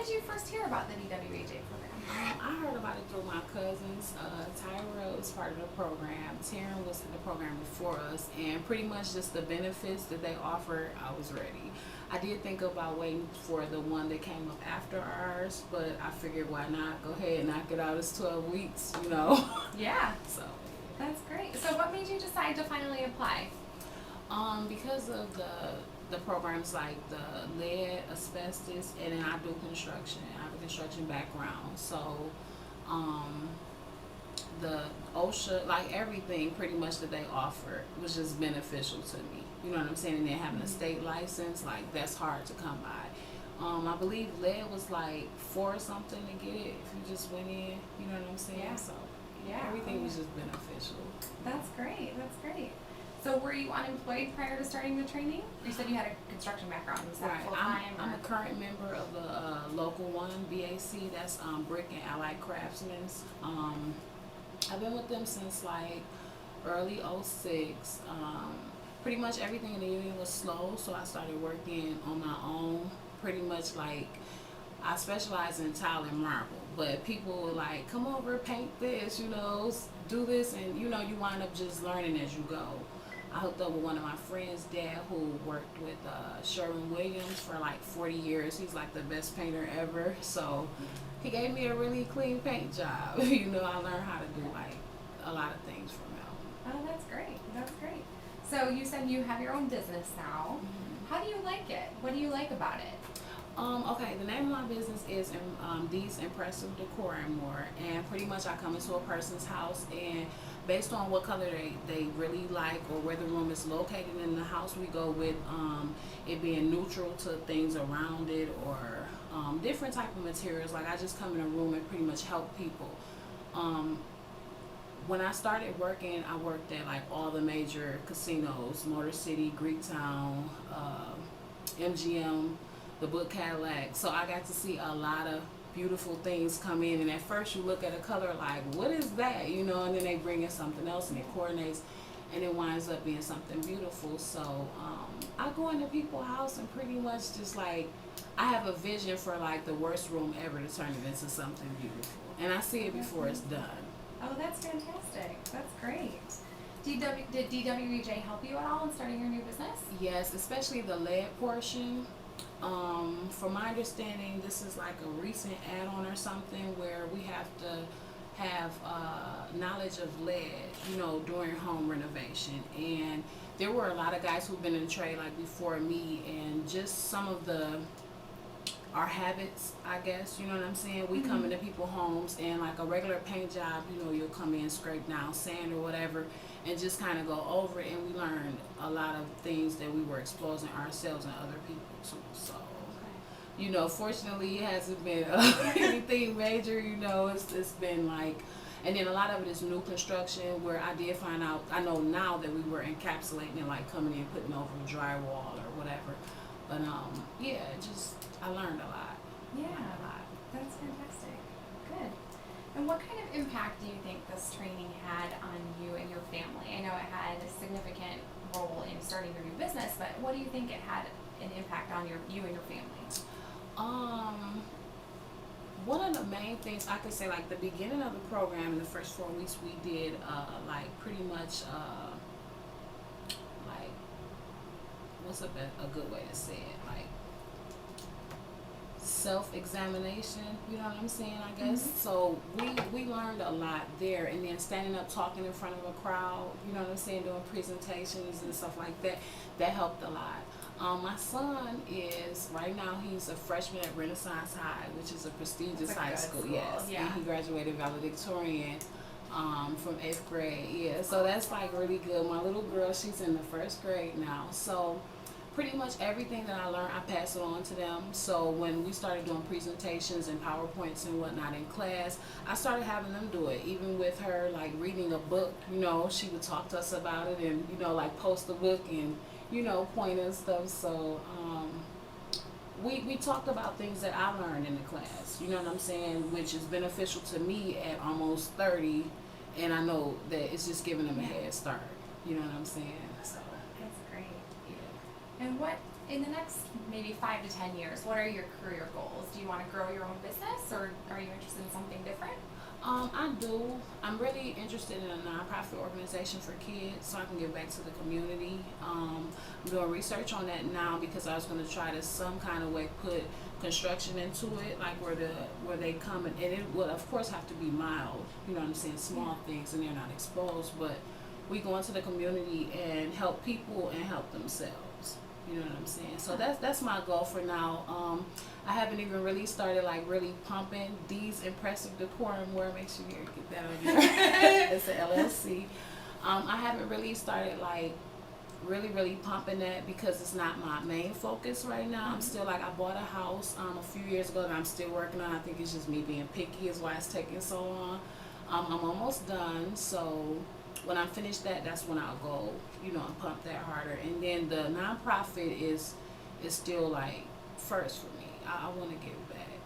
did you first hear about the DWEJ program? I heard about it through my cousins. Tyra was part of the program. Taryn was in the program before us, and pretty much just the benefits that they offered, I was ready. I did think about waiting for the one that came up after ours, but I figured why not go ahead and knock it out. It's 12 weeks, you know. Yeah, So that's great. So what made you decide to finally apply? because of the programs like the lead, asbestos, and then I do construction. I have a construction background, so um, the OSHA, like everything pretty much that they offer was just beneficial to me. You know what I'm saying? And then having a state license, like that's hard to come by. I believe lead was like four or something to get it if you just went in. You know what I'm saying? Yeah. So Yeah. everything was just beneficial. That's great. That's great. So were you unemployed prior to starting the training? You said you had a construction background. Was that Right. full time? I'm a current member of the local one BAC. That's Brick and Allied Craftsmen. I've been with them since like early '06. Pretty much everything in the union was slow, so I started working on my own. Pretty much like I specialize in tile and marble, but people were like, "Come over, paint this, you know, do this," and you know, you wind up just learning as you go. I hooked up with one of my friends' dad who worked with Sherwin-Williams for like 40 years. He's like the best painter ever. So he gave me a really clean paint job. You know, I learned how to do like a lot of things from him. Oh, that's great. That's great. So you said you have your own business now. How do you like it? What do you like about it? Okay, the name of my business is These Impressive Decor and More. And pretty much I come into a person's house and based on what color they really like or where the room is located in the house, we go with it being neutral to things around it or different type of materials. Like I just come in a room and pretty much help people. When I started working, I worked at like all the major casinos, Motor City, Greektown, MGM, the Book Cadillac. So I got to see a lot of beautiful things come in. And at first you look at a color like, what is that? You know, and then they bring in something else and it coordinates and it winds up being something beautiful. So I go into people's house and pretty much just like, I have a vision for like the worst room ever to turn it into something beautiful. And I see it before it's done. Oh, that's fantastic. That's great. Did DWEJ help you at all in starting your new business? Yes, especially the lead portion. From my understanding, this is like a recent add-on or something where we have to have knowledge of lead, you know, during home renovation. And there were a lot of guys who've been in the trade like before me, and just some of our habits, I guess, you know what I'm saying? We come into people's homes and like a regular paint job, you know, you'll come in, scrape down sand or whatever, and just kind of go over it. And we learned a lot of things that we were exposing ourselves and other people to. So, you know, fortunately, it hasn't been anything major. You know, it's been like, and then a lot of it is new construction where I did find out. I know now that we were encapsulating and like coming in, putting over drywall or whatever. But yeah, just I learned a lot. Yeah, A lot. that's fantastic. Good. And what kind of impact do you think this training had on you and your family? I know it had a significant role in starting your new business, but what do you think it had an impact on you and your family? One of the main things I could say, like the beginning of the program, in the first 4 weeks, we did like pretty much like what's a good way to say it, like self-examination, you know what I'm saying, I guess. So we learned a lot there, and then standing up talking in front of a crowd, you know what I'm saying, doing presentations and stuff like that, that helped a lot. My son is, right now, he's a freshman at Renaissance High, which is a prestigious high school, yes. Yeah. And he graduated valedictorian from 8th grade, yeah. So that's like really good. My little girl, she's in the 1st grade now. So pretty much everything that I learned, I pass it on to them. So when we started doing presentations and PowerPoints and whatnot in class, I started having them do it. Even with her, like reading a book, you know, she would talk to us about it and, you know, like post the book and, you know, point and stuff. So we talked about things that I learned in the class, you know what I'm saying, which is beneficial to me at almost 30, and I know that it's just giving them a head start, you know what I'm saying. So That's great. yeah. And what In the next maybe 5 to 10 years, what are your career goals? Do you want to grow your own business, or are you interested in something different? I do. I'm really interested in a nonprofit organization for kids so I can give back to the community. I'm doing research on that now because I was going to try to some kind of way put construction into it, like where they come and it would of course have to be mild, you know what I'm saying, small things and they're not exposed, but we go into the community and help people and help themselves. You know what I'm saying? So that's my goal for now. I haven't even really started like really pumping these impressive decorum where makes you here get that on there. It's an LLC. I haven't really started like really pumping that because it's not my main focus right now. I'm still like I bought a house a few years ago that I'm still working on. I think it's just me being picky is why it's taking so long. I'm almost done, so when I finish that, that's when I'll go, you know, and pump that harder. And then the nonprofit is still like first for me. I want to give back.